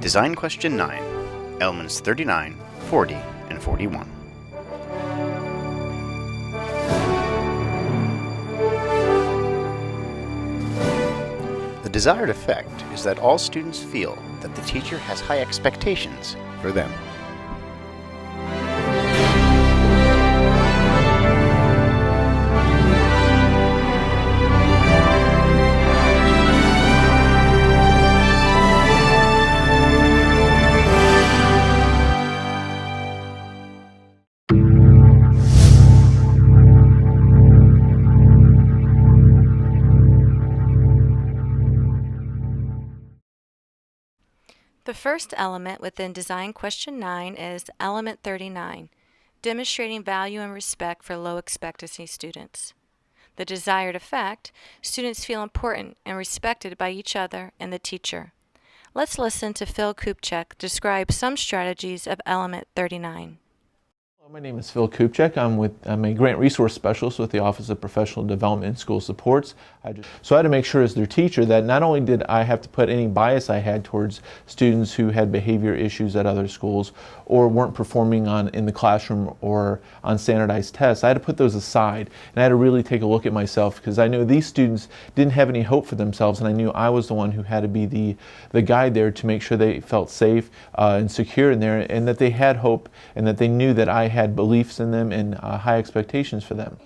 Design question 9, elements 39, 40, and 41. The desired effect is that all students feel that the teacher has high expectations for them. The first element within Design Question 9 is Element 39, demonstrating value and respect for low expectancy students. The desired effect, students feel important and respected by each other and the teacher. Let's listen to Phil Kupchak describe some strategies of Element 39. My name is Phil Kupchak. I'm a grant resource specialist with the Office of Professional Development and School Supports. So I had to make sure as their teacher that not only did I have to put any bias I had towards students who had behavior issues at other schools or weren't performing in the classroom or on standardized tests, I had to put those aside and I had to really take a look at myself because I knew these students didn't have any hope for themselves, and I knew I was the one who had to be the guide there to make sure they felt safe and secure in there, and that they had hope and that they knew that I had beliefs in them and high expectations for them.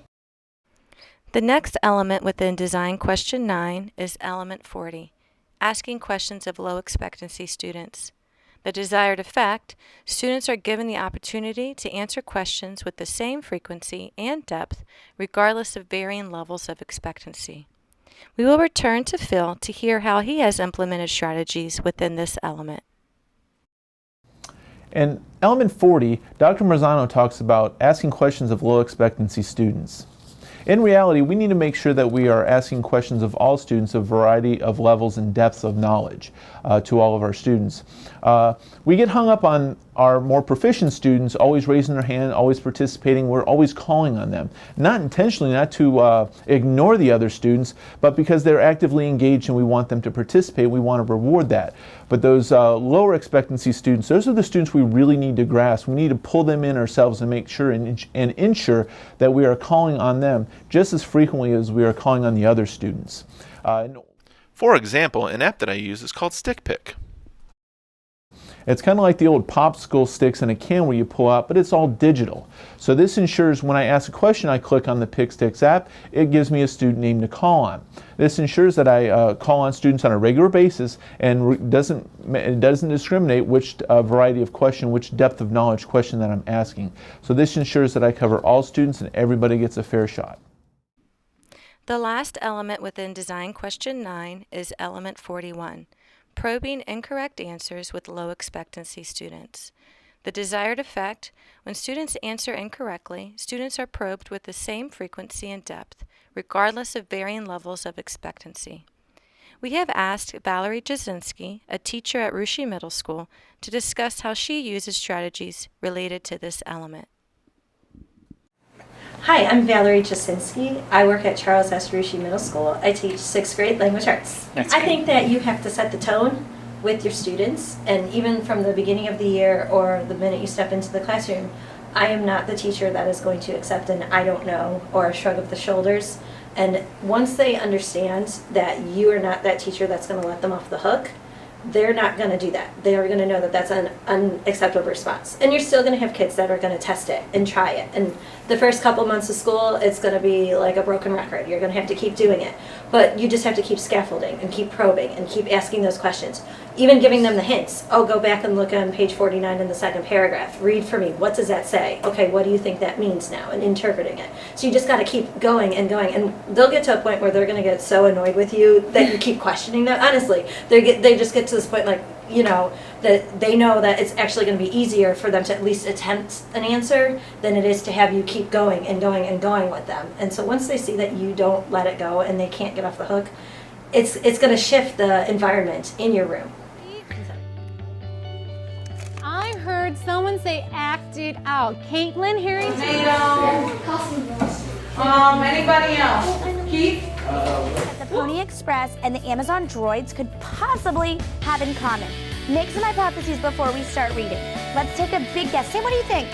The next element within Design Question 9 is Element 40, asking questions of low expectancy students. The desired effect, students are given the opportunity to answer questions with the same frequency and depth regardless of varying levels of expectancy. We will return to Phil to hear how he has implemented strategies within this element. In Element 40, Dr. Marzano talks about asking questions of low expectancy students. In reality, we need to make sure that we are asking questions of all students, a variety of levels and depths of knowledge to all of our students. We get hung up on our more proficient students always raising their hand, always participating. We're always calling on them. Not intentionally, not to ignore the other students, but because they're actively engaged and we want them to participate, we want to reward that. But those lower expectancy students, those are the students we really need to grasp. We need to pull them in ourselves and make sure and ensure that we are calling on them just as frequently as we are calling on the other students. For example, an app that I use is called StickPick. It's kind of like the old popsicle sticks in a can where you pull out, but it's all digital. So this ensures when I ask a question, I click on the PickSticks app, it gives me a student name to call on. This ensures that I call on students on a regular basis, and it doesn't discriminate which variety of question, which depth of knowledge question that I'm asking. So this ensures that I cover all students and everybody gets a fair shot. The last element within Design Question 9 is Element 41. Probing incorrect answers with low expectancy students. The desired effect, when students answer incorrectly, students are probed with the same frequency and depth, regardless of varying levels of expectancy. We have asked Valerie Jasinski, a teacher at Russia Middle School, to discuss how she uses strategies related to this element. Hi, I'm Valerie Jasinski. I work at Charles S. Russia Middle School. I teach 6th grade language arts. I think that you have to set the tone with your students, and even from the beginning of the year or the minute you step into the classroom, I am not the teacher that is going to accept an I don't know or a shrug of the shoulders. And once they understand that you are not that teacher that's going to let them off the hook, they're not going to do that. They are going to know that that's an unacceptable response. And you're still going to have kids that are going to test it and try it. And the first couple months of school, it's going to be like a broken record. You're going to have to keep doing it. But you just have to keep scaffolding and keep probing and keep asking those questions. Even giving them the hints. Oh, go back and look on page 49 in the second paragraph. Read for me. What does that say? Okay, what do you think that means now? And interpreting it. So you just got to keep going and going. And they'll get to a point where they're going to get so annoyed with you that you keep questioning them. Honestly, they just get to this point like, you know, that they know that it's actually going to be easier for them to at least attempt an answer than it is to have you keep going and going and going with them. And so once they see that you don't let it go and they can't get off the hook, it's going to shift the environment in your room. I heard someone say act it out. Caitlin Harrington. Tomato. Anybody else? Keith? that the Pony Express and the Amazon droids could possibly have in common. Make some hypotheses before we start reading. Let's take a big guess. Sam, what do you think?